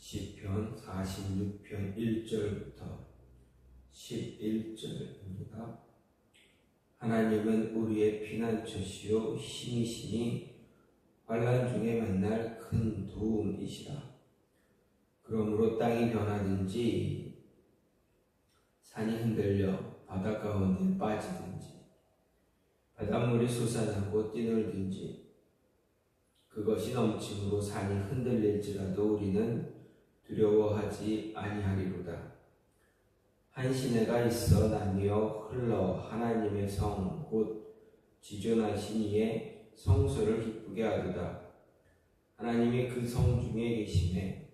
시편 46편 1절부터 11절입니다. 하나님은 우리의 피난처시요 힘이시니 환난 중에 만날 큰 도움이시라. 그러므로 땅이 변하든지 산이 흔들려 바다 가운데 빠지든지 바닷물이 솟아나고 뛰놀든지 그것이 넘침으로 산이 흔들릴지라도 우리는 두려워하지 아니하리로다. 한 시내가 있어 나뉘어 흘러 하나님의 성 곧 지존하신 이의 성소를 기쁘게 하도다. 하나님이 그 성 중에 계심에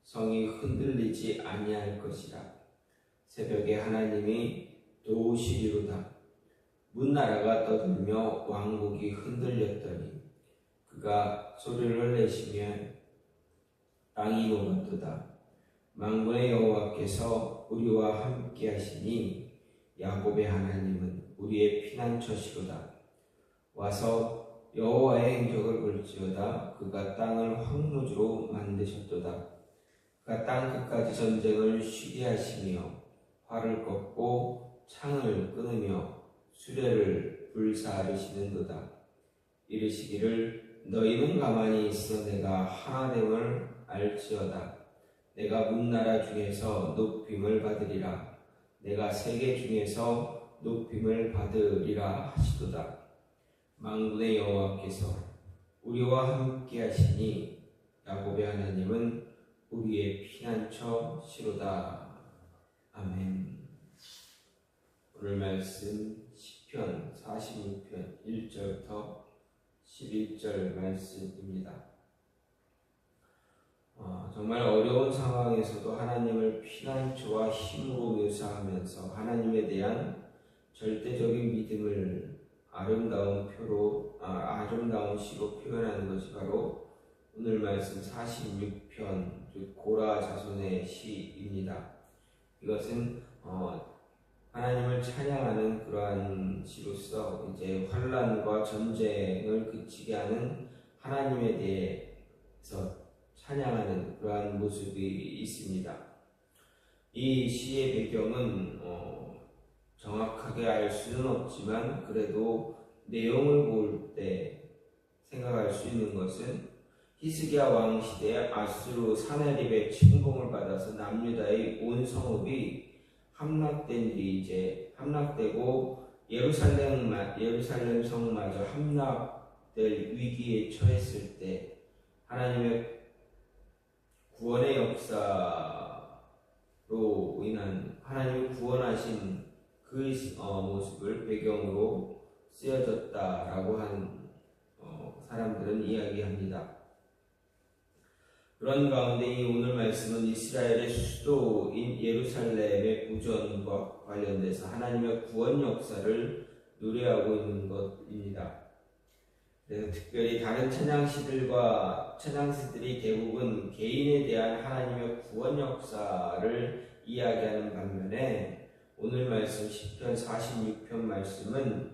성이 흔들리지 아니할 것이라. 새벽에 하나님이 도우시리로다. 문나라가 떠들며 왕국이 흔들렸더니 그가 소리를 내시면 땅이 녹았도다. 만군의 여호와께서 우리와 함께 하시니 야곱의 하나님은 우리의 피난처시로다. 와서 여호와의 행적을 볼지어다. 그가 땅을 황무지로 만드셨도다. 그가 땅 끝까지 전쟁을 쉬게 하시며 활을 꺾고 창을 끊으며 수레를 불사르시는도다. 이르시기를 너희는 가만히 있어 내가 하나됨을 알지어다. 내가 문나라 중에서 높임을 받으리라. 내가 세계 중에서 높임을 받으리라 하시도다. 만군의 여호와께서 우리와 함께 하시니 야곱의 하나님은 우리의 피난처시로다. 아멘. 오늘 말씀 시편 46편 1절부터 11절 말씀입니다. 정말 어려운 상황에서도 하나님을 피난처와 힘으로 묘사하면서 하나님에 대한 절대적인 믿음을 아름다운 시로 표현하는 것이 바로 오늘 말씀 46편 즉 고라 자손의 시입니다. 이것은 하나님을 찬양하는 그러한 시로서 이제 환난과 전쟁을 그치게 하는 하나님에 대해서 찬양하는 그러한 모습이 있습니다. 이 시의 배경은 정확하게 알 수는 없지만 그래도 내용을 볼 때 생각할 수 있는 것은 히스기야 왕 시대에 아수르 사나립의 침공을 받아서 남유다의 온 성읍이 함락된 뒤 이제 함락되고 예루살렘 성마저 함락될 위기에 처했을 때 하나님의 구원의 역사로 인한 하나님이 구원하신 그 모습을 배경으로 쓰여졌다라고 하는 사람들은 이야기합니다. 그런 가운데 이 오늘 말씀은 이스라엘의 수도인 예루살렘의 구전과 관련돼서 하나님의 구원 역사를 노래하고 있는 것입니다. 그래서 특별히 다른 찬양시들이 대부분 개인에 대한 하나님의 구원 역사를 이야기하는 반면에 오늘 말씀 시편 46편 말씀은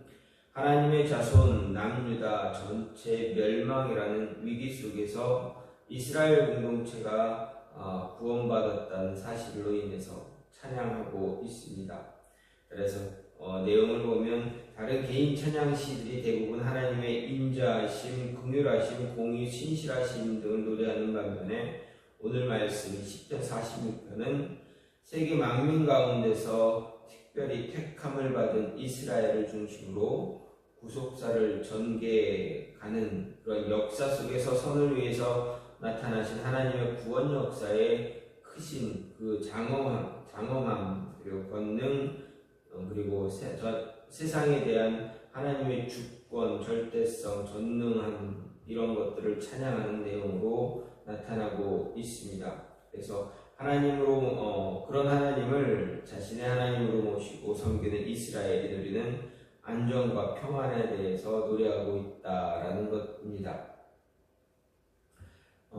하나님의 자손 남유다 전체 멸망이라는 위기 속에서 이스라엘 공동체가 구원받았다는 사실로 인해서 찬양하고 있습니다. 그래서 내용을 보면 다른 개인 찬양시들이 대부분 하나님의 인자하심, 긍휼하심, 공의, 신실하심 등을 노래하는 반면에 오늘 말씀 10편 46편은 세계 만민 가운데서 특별히 택함을 받은 이스라엘을 중심으로 구속사를 전개하는 그런 역사 속에서 선을 위해서 나타나신 하나님의 구원 역사의 크신 그 장엄함 그리고 권능 그리고 세상에 대한 하나님의 주권, 절대성, 전능함 이런 것들을 찬양하는 내용으로 나타나고 있습니다. 그래서 하나님으로 그런 하나님을 자신의 하나님으로 모시고 섬기는 이스라엘이 누리는 안정과 평안에 대해서 노래하고 있다라는 것입니다.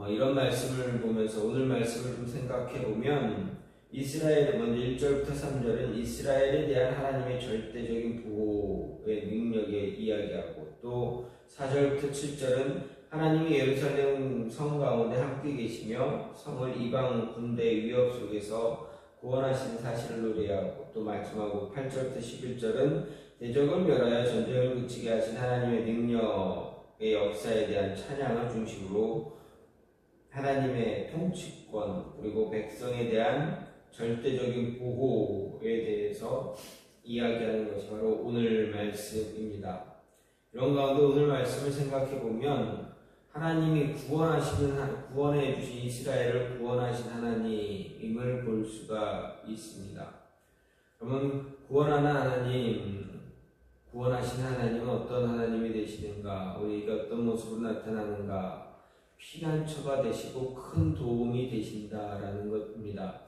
이런 말씀을 보면서 오늘 말씀을 좀 생각해 보면 이스라엘 먼저 1절부터 3절은 이스라엘에 대한 하나님의 절대적인 보호의 능력에 이야기하고 또 4절부터 7절은 하나님이 예루살렘 성 가운데 함께 계시며 성을 이방 군대의 위협 속에서 구원하신 사실을 노래하고, 또 마지막으로 8절부터 11절은 대적을 멸하여 전쟁을 그치게 하신 하나님의 능력의 역사에 대한 찬양을 중심으로 하나님의 통치권 그리고 백성에 대한 절대적인 보호에 대해서 이야기하는 것이 바로 오늘 말씀입니다. 이런 가운데 오늘 말씀을 생각해 보면 하나님이 구원해 주신 이스라엘을 구원하신 하나님을 볼 수가 있습니다. 그러면 구원하신 하나님은 어떤 하나님이 되시는가? 우리에게 어떤 모습으로 나타나는가? 피난처가 되시고 큰 도움이 되신다라는 것입니다.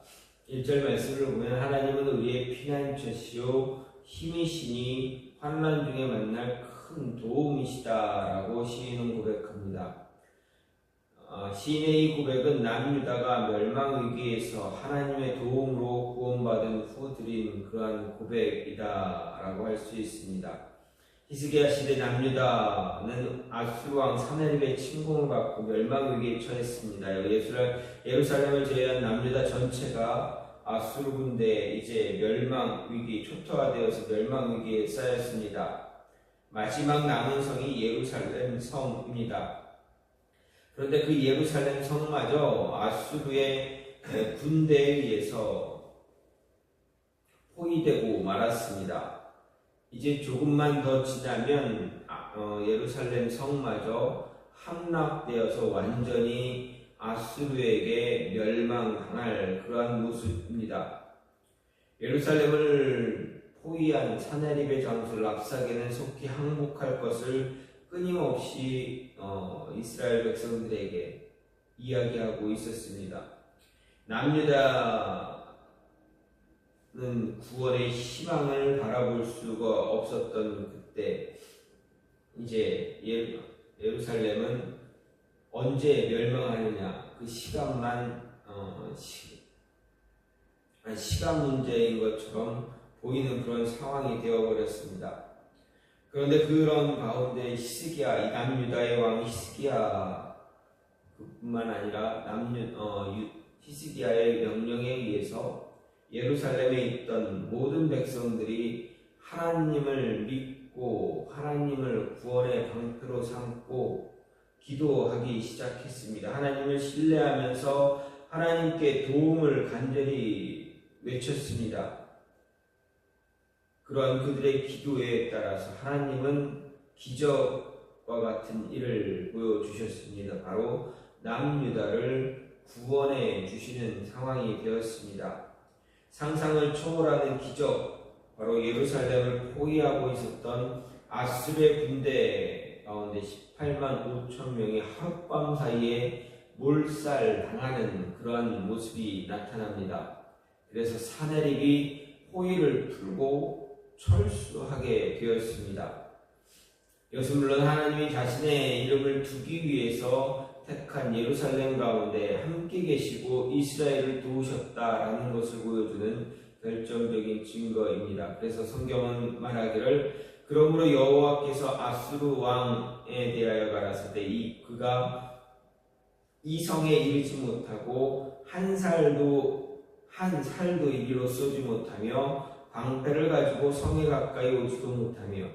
1절 말씀을 보면 하나님은 우리의 피난처시요 힘이시니 환난 중에 만날 큰 도움이시다라고 시인은 고백합니다. 시인의 이 고백은 남유다가 멸망 위기에서 하나님의 도움으로 구원받은 후 드린 그러한 고백이다라고 할 수 있습니다. 히스기야 시대 남유다는 아수르 왕 사네립의 침공을 받고 멸망 위기에 처했습니다. 예루살렘을 제외한 남유다 전체가 아수르 군대에 이제 멸망 위기, 초토화되어서 멸망 위기에 쌓였습니다. 마지막 남은 성이 예루살렘 성입니다. 그런데 그 예루살렘 성마저 아수르의 군대에 의해서 포위되고 말았습니다. 이제 조금만 더 지나면 예루살렘 성마저 함락되어서 완전히 아수르에게 멸망당할 그러한 모습입니다. 예루살렘을 포위한 사네립의 장수 랍사게는 속히 항복할 것을 끊임없이 이스라엘 백성들에게 이야기하고 있었습니다. 남유다는 구원의 희망을 바라볼 수가 없었던 그때 이제 예루살렘은 언제 멸망하느냐 그 시간만 시간 문제인 것처럼 보이는 그런 상황이 되어버렸습니다. 그런데 그런 가운데 히스기야, 이 남유다의 왕 히스기야 뿐만 아니라 히스기야의 명령에 의해서 예루살렘에 있던 모든 백성들이 하나님을 믿고 하나님을 구원의 방패로 삼고 기도하기 시작했습니다. 하나님을 신뢰하면서 하나님께 도움을 간절히 외쳤습니다. 그러한 그들의 기도에 따라서 하나님은 기적과 같은 일을 보여주셨습니다. 바로 남유다를 구원해 주시는 상황이 되었습니다. 상상을 초월하는 기적, 바로 예루살렘을 포위하고 있었던 아수르의 군대 가운데 18만 5천 명이 하룻밤 사이에 몰살당하는 그러한 모습이 나타납니다. 그래서 사네립이 포위를 풀고 철수하게 되었습니다. 이것은 물론 하나님이 자신의 이름을 두기 위해서 택한 예루살렘 가운데 함께 계시고 이스라엘을 도우셨다라는 것을 보여주는 결정적인 증거입니다. 그래서 성경은 말하기를 그러므로 여호와께서 아수르 왕에 대하여 가라사대 그가 이 성에 이르지 못하고 한 살도 이리로 쏘지 못하며 방패를 가지고 성에 가까이 오지도 못하며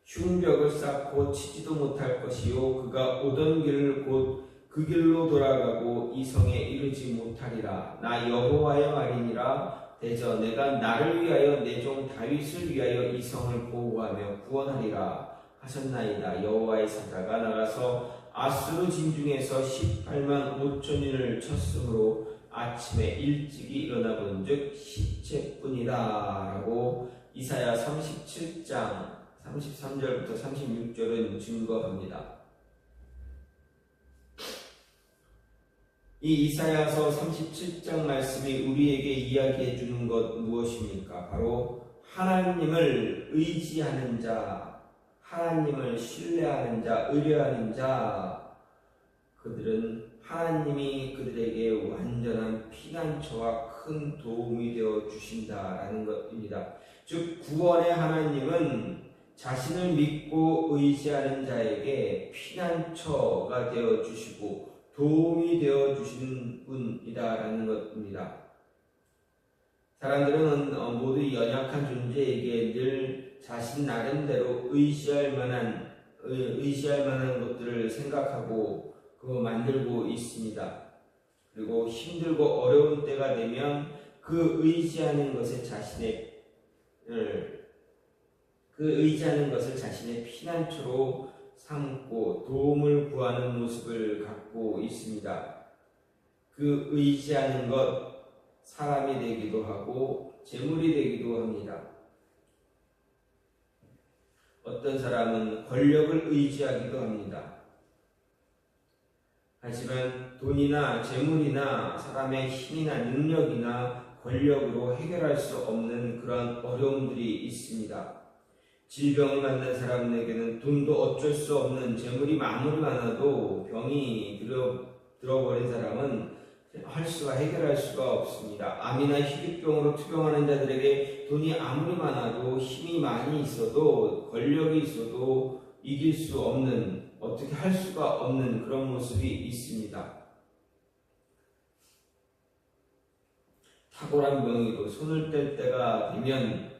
흉벽을 쌓고 치지도 못할 것이요 그가 오던 길을 곧 그 길로 돌아가고 이 성에 이르지 못하리라. 나 여호와의 말이니라. 대저 내가 나를 위하여 내 종 다윗을 위하여 이 성을 보호하며 구원하리라 하셨나이다. 여호와의 사자가 나가서 아수르 진중에서 18만 5천인을 쳤으므로 아침에 일찍이 일어나 본즉 시체뿐이다 라고 이사야 37장 33절부터 36절은 증거합니다. 이 이사야서 37장 말씀이 우리에게 이야기해 주는 것 무엇입니까? 바로 하나님을 의지하는 자, 하나님을 신뢰하는 자, 의뢰하는 자, 그들은 하나님이 그들에게 완전한 피난처와 큰 도움이 되어 주신다라는 것입니다. 즉 구원의 하나님은 자신을 믿고 의지하는 자에게 피난처가 되어 주시고 도움이 되어 주시는 분이다라는 것입니다. 사람들은 모두 연약한 존재에게 늘 자신 나름대로 의지할 만한 것들을 생각하고 만들고 있습니다. 그리고 힘들고 어려운 때가 되면 그 의지하는 것을 자신의 피난처로 삼고 도움을 구하는 모습을 갖고 있습니다. 그 의지하는 것 사람이 되기도 하고 재물이 되기도 합니다. 어떤 사람은 권력을 의지하기도 합니다. 하지만 돈이나 재물이나 사람의 힘이나 능력이나 권력으로 해결할 수 없는 그런 어려움들이 있습니다. 질병을 만난 사람에게는 돈도 어쩔 수 없는, 재물이 아무리 많아도 병이 들어버린 사람은 해결할 수가 없습니다. 암이나 희귀병으로 투병하는 자들에게 돈이 아무리 많아도 힘이 많이 있어도 권력이 있어도 이길 수 없는, 어떻게 할 수가 없는 그런 모습이 있습니다. 탁월한 명의로 손을 뗄 때가 되면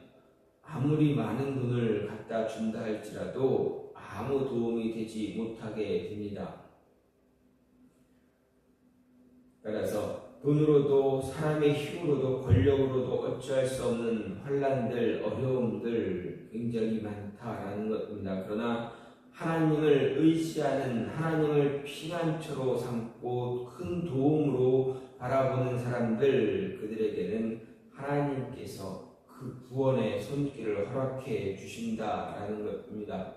아무리 많은 돈을 갖다 준다 할지라도 아무 도움이 되지 못하게 됩니다. 따라서 돈으로도 사람의 힘으로도 권력으로도 어찌할 수 없는 환난들, 어려움들 굉장히 많다라는 것입니다. 그러나 하나님을 의지하는, 하나님을 피난처로 삼고 큰 도움으로 바라보는 사람들, 그들에게는 하나님께서 그 구원의 손길을 허락해 주신다라는 것입니다.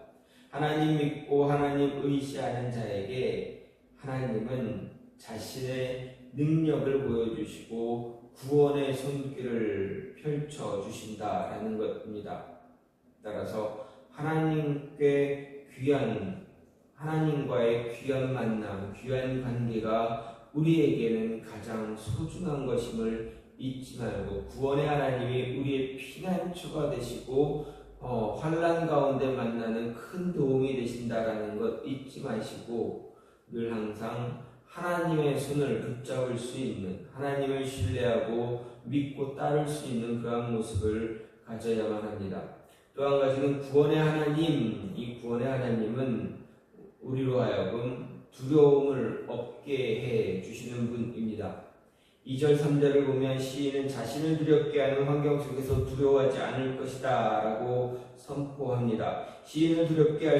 하나님 믿고 하나님 의지하는 자에게 하나님은 자신의 능력을 보여주시고 구원의 손길을 펼쳐 주신다라는 것입니다. 따라서 하나님과의 귀한 만남, 귀한 관계가 우리에게는 가장 소중한 것임을 잊지 말고, 구원의 하나님이 우리의 피난처가 되시고 환난 가운데 만나는 큰 도움이 되신다라는 것 잊지 마시고, 늘 항상 하나님의 손을 붙잡을 수 있는, 하나님을 신뢰하고 믿고 따를 수 있는 그러한 모습을 가져야만 합니다. 또 한 가지는 구원의 하나님, 이 구원의 하나님은 우리로 하여금 두려움을 없게 해 주시는 분입니다. 2절 3절을 보면 시인은 자신을 두렵게 하는 환경 속에서 두려워하지 않을 것이다 라고 선포합니다. 시인을 두렵게 할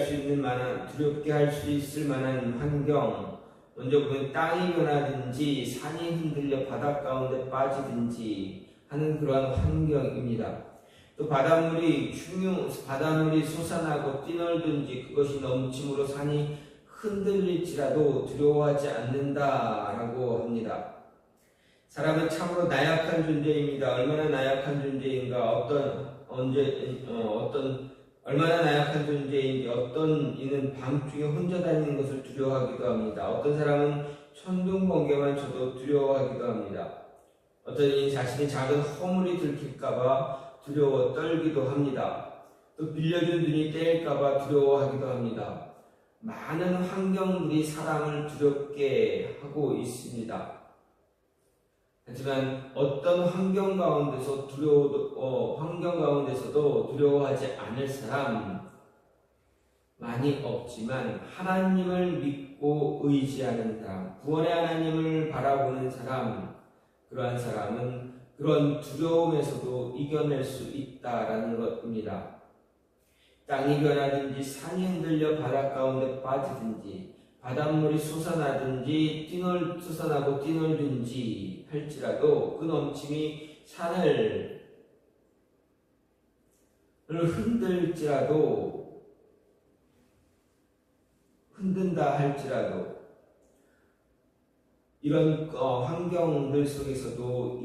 수 있을 만한 환경, 먼저 보면 땅이 변하든지 산이 흔들려 바닷 가운데 빠지든지 하는 그러한 환경입니다. 또 바닷물이 솟아나고 뛰놀든지 그것이 넘침으로 산이 흔들릴지라도 두려워하지 않는다라고 합니다. 사람은 참으로 나약한 존재입니다. 얼마나 나약한 존재인가, 얼마나 나약한 존재인지, 어떤 이는 밤중에 혼자 다니는 것을 두려워하기도 합니다. 어떤 사람은 천둥번개만 쳐도 두려워하기도 합니다. 어떤 이는 자신의 작은 허물이 들킬까봐 두려워 떨기도 합니다. 또 빌려준 눈이 떼일까봐 두려워하기도 합니다. 많은 환경들이 사람을 두렵게 하고 있습니다. 하지만 어떤 환경 가운데서도 두려워하지 않을 사람 많이 없지만, 하나님을 믿고 의지하는 사람, 구원의 하나님을 바라보는 사람, 그러한 사람은 그런 두려움에서도 이겨낼 수 있다라는 것입니다. 땅이 변하든지 산이 흔들려 바닷 가운데 빠지든지 바닷물이 솟아나든지 솟아나고 뛰놀든지 할지라도, 그 넘침이 산을 흔든다 할지라도, 이런 환경들 속에서도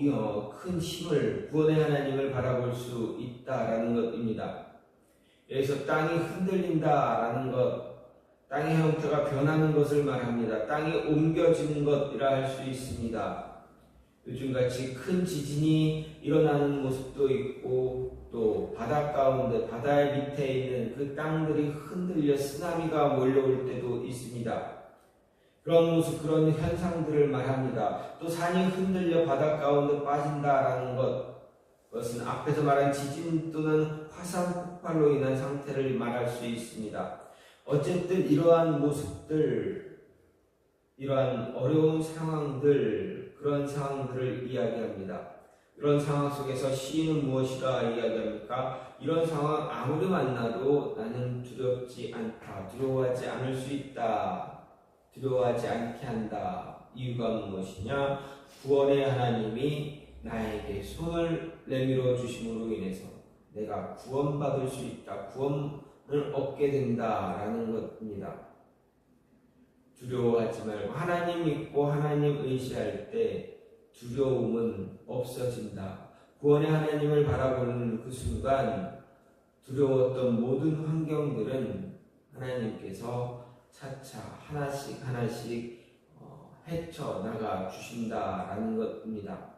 큰 힘을, 구원의 하나님을 바라볼 수 있다라는 것입니다. 여기서 땅이 흔들린다라는 것, 땅의 형태가 변하는 것을 말합니다. 땅이 옮겨지는 것이라 할 수 있습니다. 요즘같이 큰 지진이 일어나는 모습도 있고 또 바다 가운데 바다의 밑에 있는 그 땅들이 흔들려 쓰나미가 몰려올 때도 있습니다. 그런 모습, 그런 현상들을 말합니다. 또 산이 흔들려 바다 가운데 빠진다라는 것은 앞에서 말한 지진 또는 화산 폭발로 인한 상태를 말할 수 있습니다. 어쨌든 이러한 모습들, 이러한 어려운 상황들, 그런 상황들을 이야기합니다. 이런 상황 속에서 시인은 무엇이라 이야기합니까? 이런 상황 아무리 만나도 나는 두렵지 않다. 두려워하지 않을 수 있다. 두려워하지 않게 한다. 이유가 무엇이냐? 구원의 하나님이 나에게 손을 내밀어 주심으로 인해서 내가 구원받을 수 있다. 구원을 얻게 된다라는 것입니다. 두려워하지 말고 하나님 믿고 하나님 의지할 때 두려움은 없어진다. 구원의 하나님을 바라보는 그 순간 두려웠던 모든 환경들은 하나님께서 차차 하나씩 헤쳐나가 주신다라는 것입니다.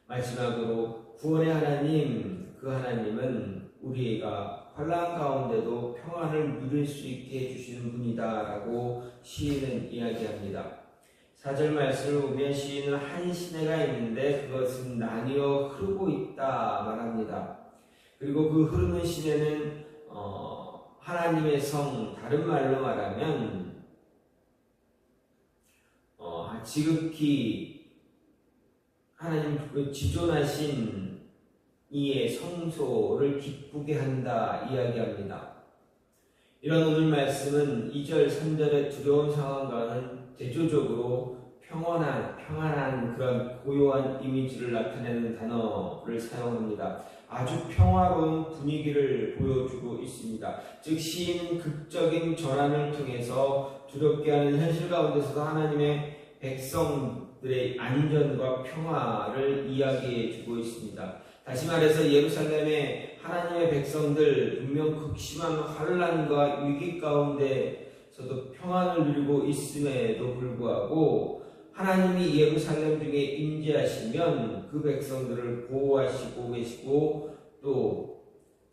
마지막으로 구원의 하나님, 그 하나님은 우리가 환난 가운데도 평안을 누릴 수 있게 해주시는 분이다라고 시인은 이야기합니다. 4절 말씀을 보면 시인은 한 시내가 있는데 그것은 나뉘어 흐르고 있다 말합니다. 그리고 그 흐르는 시내는 하나님의 성, 다른 말로 말하면 지극히 하나님 그 지존하신 이의 성소를 기쁘게 한다 이야기합니다. 이런 오늘 말씀은 2절, 3절의 두려운 상황과는 대조적으로 평안한 그런 고요한 이미지를 나타내는 단어를 사용합니다. 아주 평화로운 분위기를 보여주고 있습니다. 즉 시인은 극적인 전환을 통해서 두렵게 하는 현실 가운데서도 하나님의 백성들의 안전과 평화를 이야기해 주고 있습니다. 다시 말해서 예루살렘의 하나님의 백성들 분명 극심한 환난과 위기 가운데서도 평안을 누리고 있음에도 불구하고 하나님이 예루살렘 중에 임재하시면 그 백성들을 보호하시고 계시고 또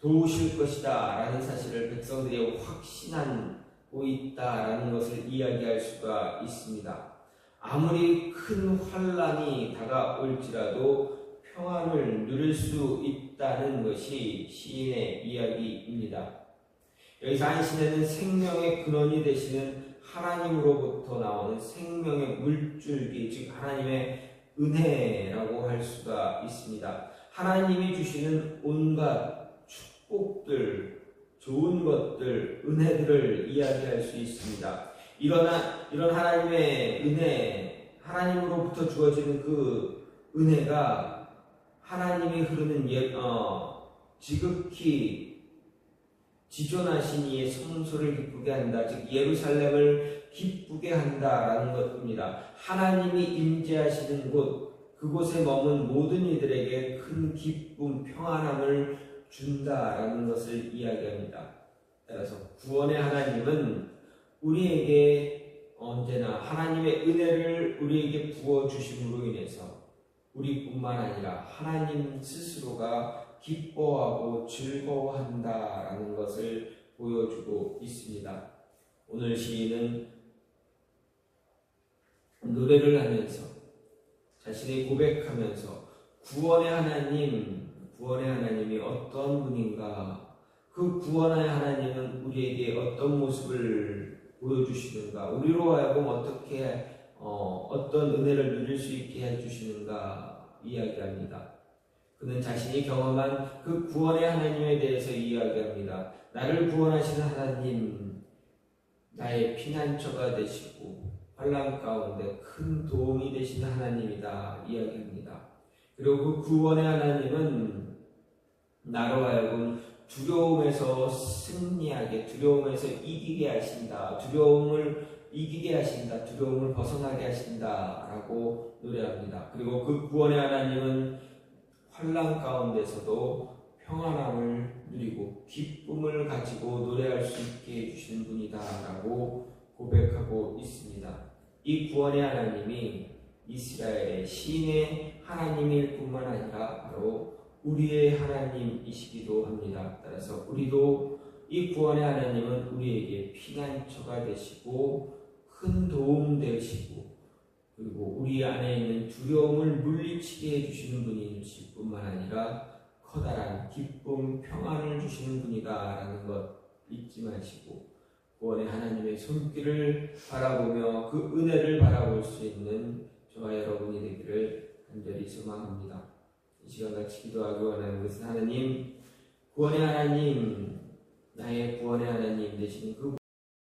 도우실 것이다 라는 사실을 백성들이 확신하고 있다라는 것을 이야기할 수가 있습니다. 아무리 큰 환난이 다가올지라도 평안을 누릴 수 있다는 것이 시인의 이야기입니다. 여기서 한 시내는 생명의 근원이 되시는 하나님으로부터 나오는 생명의 물줄기, 즉 하나님의 은혜라고 할 수가 있습니다. 하나님이 주시는 온갖 축복들, 좋은 것들, 은혜들을 이야기할 수 있습니다. 이런 하나님의 은혜, 하나님으로부터 주어지는 그 은혜가 하나님이 흐르는 지극히 지존하신 이의 성소를 기쁘게 한다. 즉 예루살렘을 기쁘게 한다라는 것입니다. 하나님이 임재하시는 곳, 그곳에 머문 모든 이들에게 큰 기쁨, 평안함을 준다라는 것을 이야기합니다. 따라서 구원의 하나님은 우리에게 언제나 하나님의 은혜를 우리에게 부어주심으로 인해서 우리뿐만 아니라 하나님 스스로가 기뻐하고 즐거워한다라는 것을 보여주고 있습니다. 오늘 시인은 노래를 하면서 자신이 고백하면서 구원의 하나님이 어떤 분인가, 그 구원의 하나님은 우리에게 어떤 모습을 보여주시는가, 우리로 하여금 어떤 은혜를 누릴 수 있게 해주시는가 이야기합니다. 그는 자신이 경험한 그 구원의 하나님에 대해서 이야기합니다. 나를 구원하시는 하나님, 나의 피난처가 되시고 환난 가운데 큰 도움이 되시는 하나님이다 이야기합니다. 그리고 그 구원의 하나님은 나로 하여금 두려움에서 승리하게, 두려움에서 이기게 하신다. 두려움을 이기게 하신다. 두려움을 벗어나게 하신다 라고 노래합니다. 그리고 그 구원의 하나님은 환난 가운데서도 평안함을 누리고 기쁨을 가지고 노래할 수 있게 해주시는 분이다 라고 고백하고 있습니다. 이 구원의 하나님이 이스라엘의 신의 하나님일 뿐만 아니라 바로 우리의 하나님이시기도 합니다. 따라서 우리도 이 구원의 하나님은 우리에게 피난처가 되시고 큰 도움 되시고 그리고 우리 안에 있는 두려움을 물리치게 해주시는 분이실 뿐만 아니라 커다란 기쁨, 평안을 주시는 분이다라는 것 잊지 마시고 구원의 하나님의 손길을 바라보며 그 은혜를 바라볼 수 있는 저와 여러분이 되기를 간절히 소망합니다. 이 시간 같이 기도하기 원하는 것은 하나님, 구원의 하나님, 나의 구원의 하나님 되시는 그